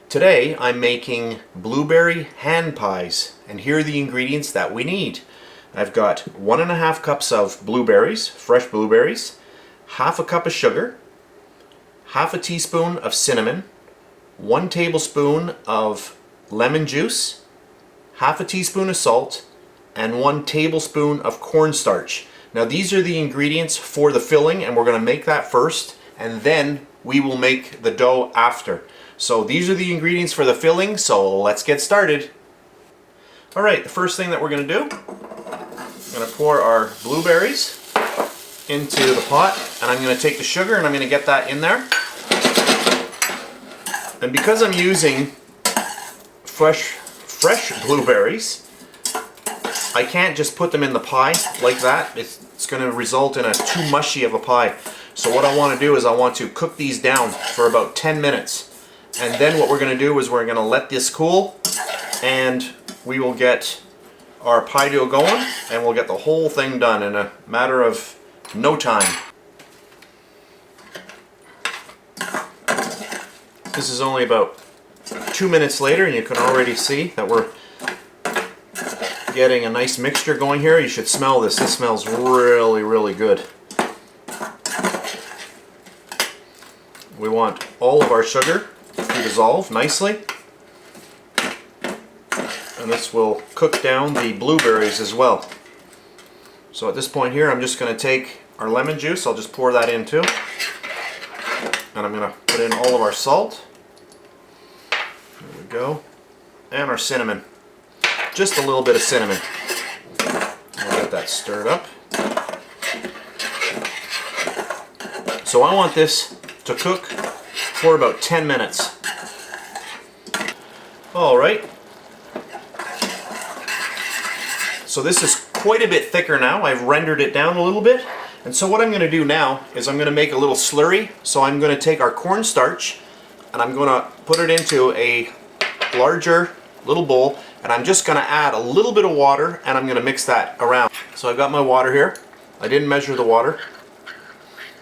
Today I'm making blueberry hand pies, and here are the ingredients that we need. I've got 1.5 cups of blueberries, fresh blueberries, half a cup of sugar, half a teaspoon of cinnamon, 1 tablespoon of lemon juice, half a teaspoon of salt, and 1 tablespoon of cornstarch. Now these are the ingredients for the filling, and we're going to make that first, and then we will make the dough after. So these are the ingredients for the filling, so let's get started. Alright, the first thing that we're going to do, I'm going to pour our blueberries into the pot, and I'm going to take the sugar and I'm going to get that in there. And because I'm using fresh blueberries, I can't just put them in the pie like that. It's going to result in a too mushy of a pie. So what I want to do is I want to cook these down for about 10 minutes. And then what we're going to do is we're going to let this cool, and we will get our pie dough going, and we'll get the whole thing done in a matter of no time. This is only about 2 minutes later, and you can already see that we're getting a nice mixture going here. You should smell this. This smells really, really good. We want all of our sugar to dissolve nicely, and this will cook down the blueberries as well. So at this point here, I'm just going to take our lemon juice. I'll just pour that in too, and I'm going to put in all of our salt. There we go, and our cinnamon. Just a little bit of cinnamon. I'll get that stirred up. So I want this to cook for about 10 minutes. Alright. So this is quite a bit thicker now. I've rendered it down a little bit. And so what I'm going to do now is I'm going to make a little slurry. So I'm going to take our cornstarch and I'm going to put it into a larger little bowl, and I'm just going to add a little bit of water, and I'm going to mix that around. So I've got my water here. I didn't measure the water.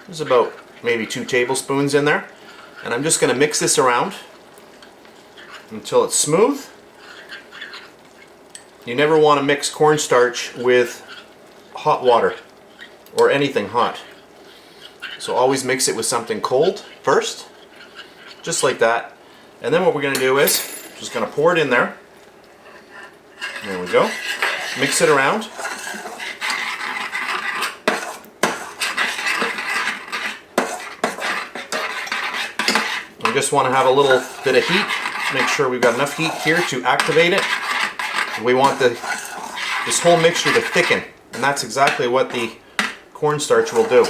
There's about maybe 2 tablespoons in there, and I'm just going to mix this around until it's smooth. You never want to mix cornstarch with hot water or anything hot. So always mix it with something cold first, just like that. And then what we're going to do is just going to pour it in there. There we go. Mix it around. We just want to have a little bit of heat. Make sure we've got enough heat here to activate it. We want this whole mixture to thicken, and that's exactly what the cornstarch will do.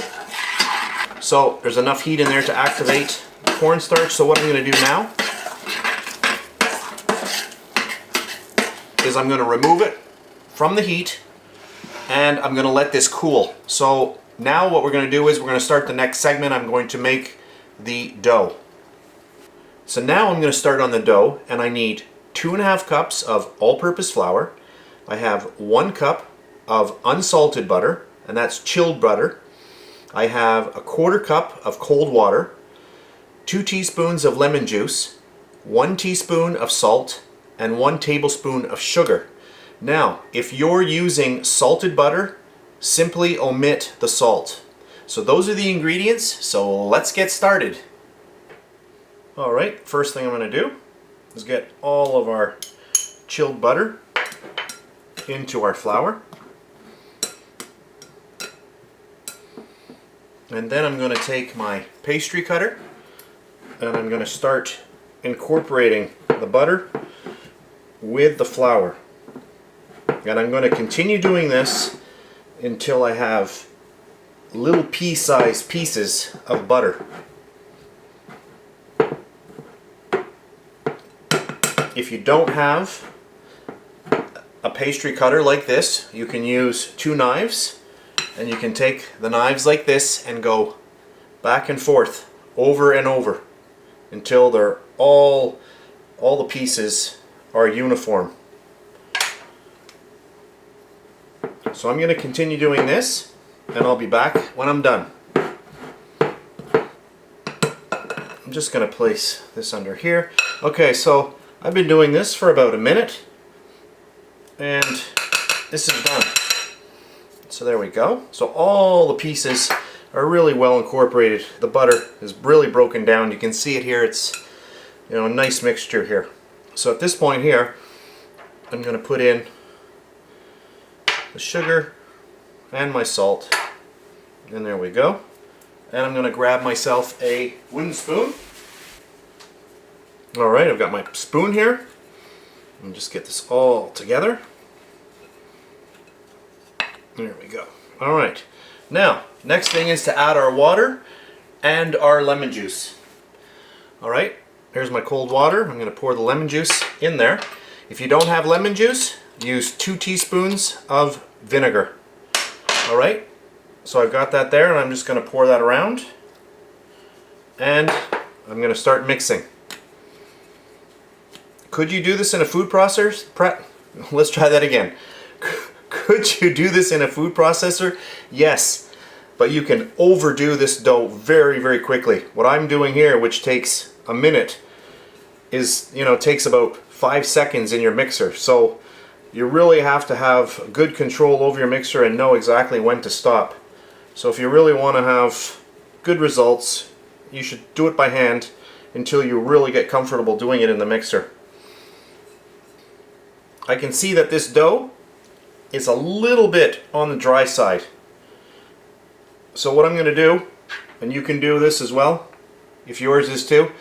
So there's enough heat in there to activate the cornstarch. So what I'm going to do now is I'm going to remove it from the heat, and I'm going to let this cool. So now what we're going to do is we're going to start the next segment. I'm going to make the dough. So now I'm going to start on the dough, and I need 2.5 cups of all-purpose flour. I have 1 cup of unsalted butter, and that's chilled butter. I have 1/4 cup of cold water, 2 teaspoons of lemon juice, 1 teaspoon of salt, and 1 tablespoon of sugar. Now, if you're using salted butter, simply omit the salt. So those are the ingredients, so let's get started. Alright, first thing I'm going to do is get all of our chilled butter into our flour. And then I'm going to take my pastry cutter, and I'm going to start incorporating the butter with the flour. And I'm going to continue doing this until I have little pea-sized pieces of butter. If you don't have a pastry cutter like this, you can use 2 knives, and you can take the knives like this and go back and forth over and over until they're all the pieces are uniform. So I'm going to continue doing this, and I'll be back when I'm done. I'm just going to place this under here. Okay, so I've been doing this for about a minute, and this is done. So there we go. So all the pieces are really well incorporated. The butter is really broken down. You can see it here. It's, you know, a nice mixture here. So at this point here, I'm going to put in the sugar and my salt. And there we go. And I'm going to grab myself a wooden spoon. Alright, I've got my spoon here. And just get this all together. There we go. Alright, now next thing is to add our water and our lemon juice. Alright, here's my cold water. I'm going to pour the lemon juice in there. If you don't have lemon juice, use 2 teaspoons of vinegar. Alright, so I've got that there, and I'm just going to pour that around. And I'm going to start mixing. Could you do this in a food processor? Let's try that again. Could you do this in a food processor? Yes, but you can overdo this dough very, very quickly. What I'm doing here, which takes a minute, is, you know, takes about 5 seconds in your mixer. So you really have to have good control over your mixer and know exactly when to stop. So if you really want to have good results, you should do it by hand until you really get comfortable doing it in the mixer. I can see that this dough is a little bit on the dry side. So what I'm going to do, and you can do this as well, if yours is too,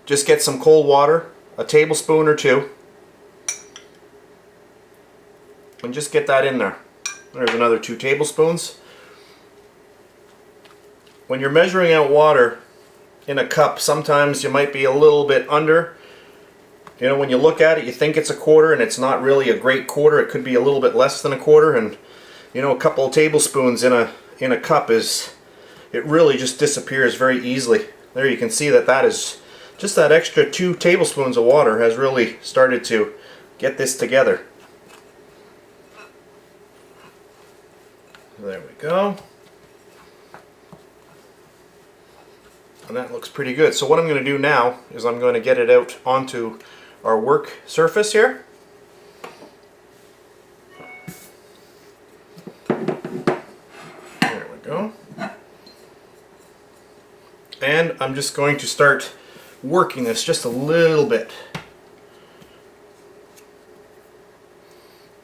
just get some cold water, a tablespoon or 2, and just get that in there. There's another 2 tablespoons. When you're measuring out water in a cup, sometimes you might be a little bit under. You know, when you look at it, you think it's a quarter, and it's not really a great quarter. It could be a little bit less than a quarter, and you know, a couple of tablespoons in a cup is, it really just disappears very easily. There you can see that that is just that extra 2 tablespoons of water has really started to get this together. There we go. And that looks pretty good. So what I'm going to do now is I'm going to get it out onto our work surface here. There we go. And I'm just going to start working this just a little bit.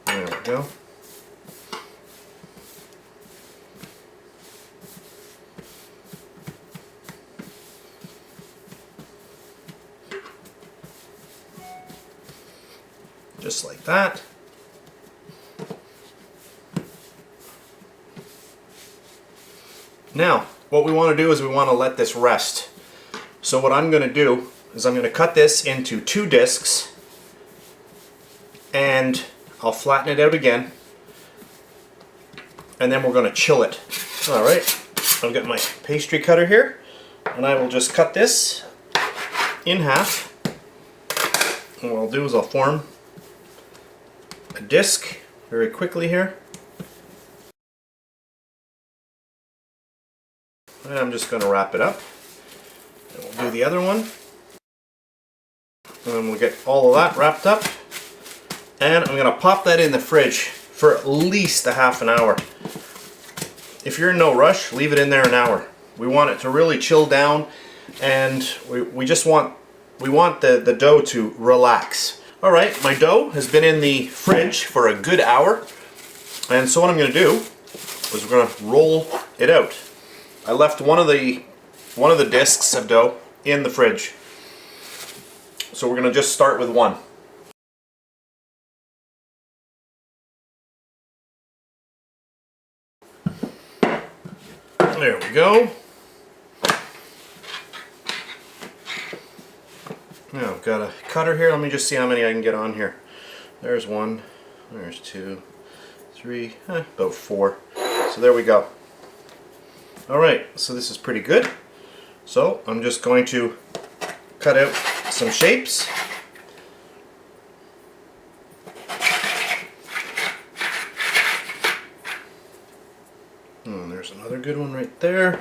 There we go. Just like that. Now, what we want to do is we want to let this rest. So what I'm going to do is I'm going to cut this into 2 discs, and I'll flatten it out again, and then we're going to chill it. Alright, I've got my pastry cutter here, and I will just cut this in half. And what I'll do is I'll form a disc very quickly here. And I'm just going to wrap it up. And we'll do the other one. And we'll get all of that wrapped up. And I'm going to pop that in the fridge for at least a half an hour. If you're in no rush, leave it in there an hour. We want it to really chill down, and we just want the dough to relax. Alright, my dough has been in the fridge for a good hour, and so what I'm going to do is we're going to roll it out. I left one of the discs of dough in the fridge, so we're going to just start with one. There we go. Now I've got a cutter here. Let me just see how many I can get on here. There's 1, there's 2, 3, about 4. So there we go. Alright, so this is pretty good. So I'm just going to cut out some shapes. And there's another good one right there.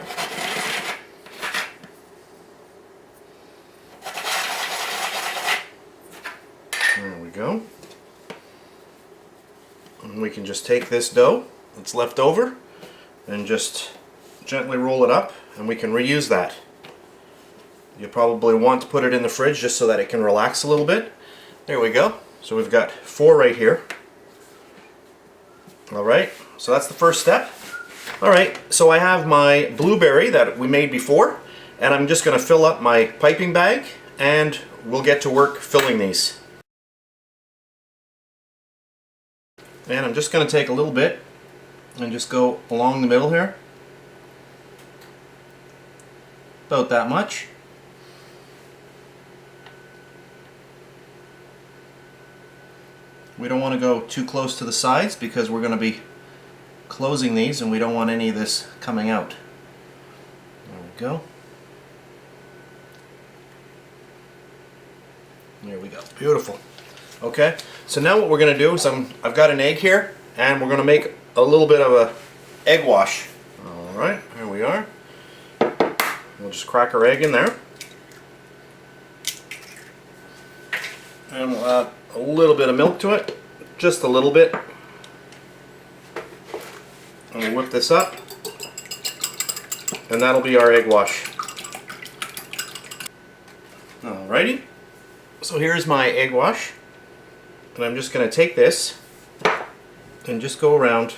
can just take this dough that's left over and just gently roll it up, and we can reuse that. You probably want to put it in the fridge just so that it can relax a little bit. There we go. So we've got 4 right here. Alright, so that's the first step. Alright, so I have my blueberry that we made before, and I'm just going to fill up my piping bag and we'll get to work filling these. And I'm just going to take a little bit and just go along the middle here. About that much. We don't want to go too close to the sides because we're going to be closing these and we don't want any of this coming out. There we go. There we go. Beautiful. Okay, so now what we're going to do is I've got an egg here and we're going to make a little bit of a egg wash. Alright, here we are. We'll just crack our egg in there. And we'll add a little bit of milk to it. Just a little bit. And we'll whip this up. And that'll be our egg wash. Alrighty. So here's my egg wash. And I'm just going to take this and just go around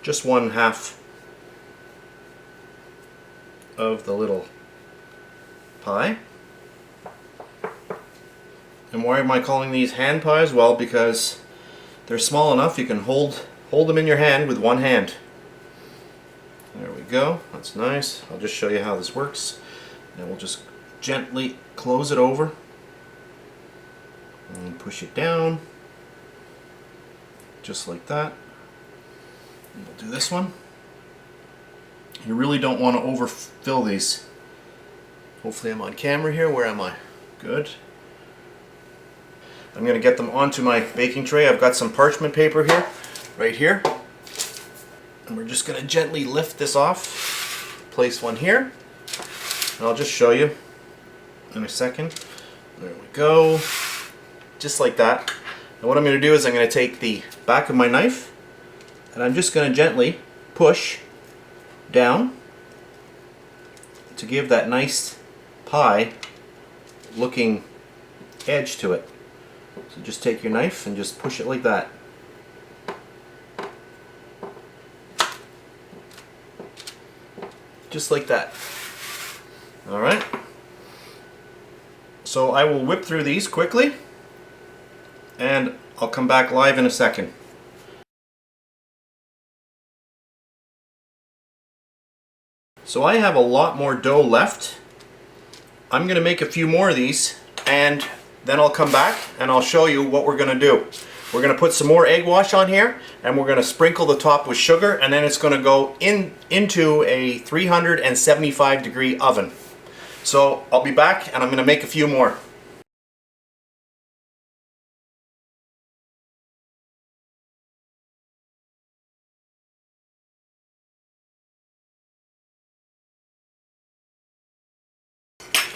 just 1/2 of the little pie. And why am I calling these hand pies? Well, because they're small enough you can hold them in your hand with one hand. There we go. That's nice. I'll just show you how this works. And we'll just gently close it over and push it down just like that. And we'll do this one. You really don't want to overfill these. Hopefully I'm on camera here. Where am I? Good. I'm going to get them onto my baking tray. I've got some parchment paper here, right here. And we're just going to gently lift this off. Place one here. And I'll just show you in a second. There we go. Just like that. And what I'm going to do is I'm going to take the back of my knife and I'm just going to gently push down to give that nice pie looking edge to it. So just take your knife and just push it like that. Just like that. Alright. So I will whip through these quickly and I'll come back live in a second. So I have a lot more dough left. I'm going to make a few more of these and then I'll come back and I'll show you what we're going to do. We're going to put some more egg wash on here and we're going to sprinkle the top with sugar and then it's going to go into a 375 degree oven. So I'll be back and I'm going to make a few more.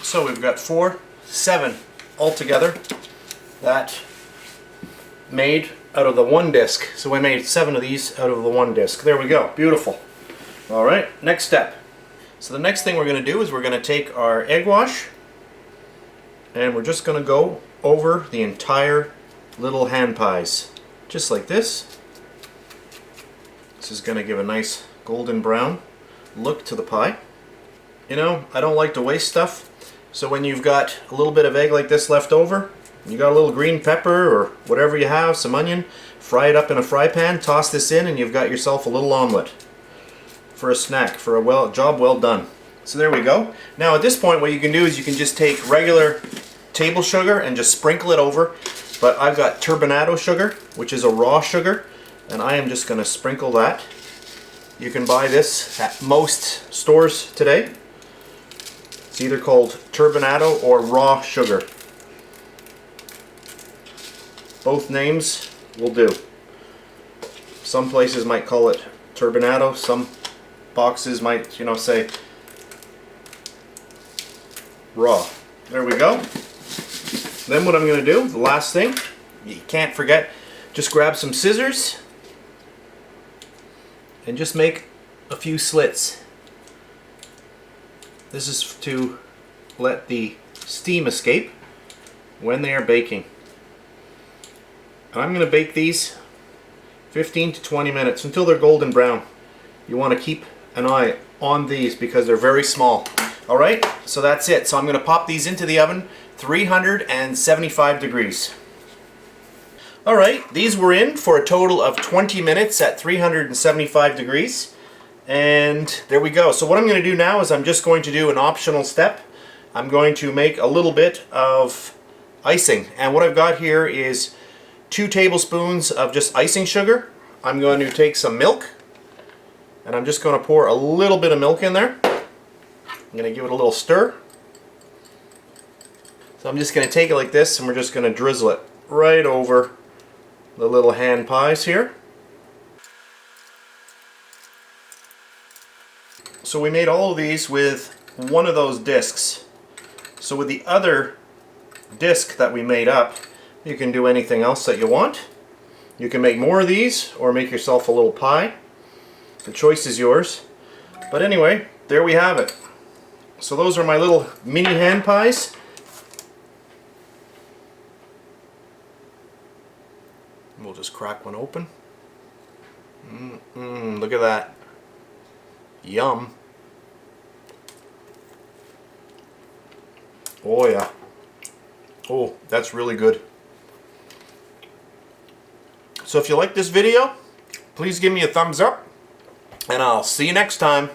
So we've got 7 altogether that made out of the one disc. So we made 7 of these out of the one disc. There we go. Beautiful. Alright, next step. So the next thing we're going to do is we're going to take our egg wash and we're just going to go over the entire little hand pies. Just like this. This is going to give a nice golden brown look to the pie. You know, I don't like to waste stuff. So when you've got a little bit of egg like this left over, you got a little green pepper or whatever you have, some onion, fry it up in a fry pan, toss this in, and you've got yourself a little omelet for a snack, for a job well done. So there we go. Now at this point what you can do is you can just take regular table sugar and just sprinkle it over, but I've got turbinado sugar, which is a raw sugar, and I am just going to sprinkle that. You can buy this at most stores today. It's either called turbinado or raw sugar. Both names will do. Some places might call it turbinado, some boxes might, you know, say raw. There we go. Then what I'm going to do, the last thing, you can't forget Just grab some scissors and just make a few slits. This is to let the steam escape when they are baking. And I'm going to bake these 15 to 20 minutes until they're golden brown. You want to keep an eye on these because they're very small. Alright, so that's it. So I'm going to pop these into the oven, 375 degrees. Alright, these were in for a total of 20 minutes at 375 degrees. And there we go. So what I'm going to do now is I'm just going to do an optional step. I'm going to make a little bit of icing. And what I've got here is 2 tablespoons of just icing sugar. I'm going to take some milk and I'm just going to pour a little bit of milk in there. I'm going to give it a little stir. So I'm just going to take it like this and we're just going to drizzle it right over the little hand pies here. So we made all of these with one of those discs. So with the other disc that we made up, you can do anything else that you want. You can make more of these or make yourself a little pie. The choice is yours. But anyway, there we have it. So those are my little mini hand pies. We'll just crack one open. Look at that. Yum. Oh yeah. Oh, that's really good. So if you like this video, please give me a thumbs up, and I'll see you next time.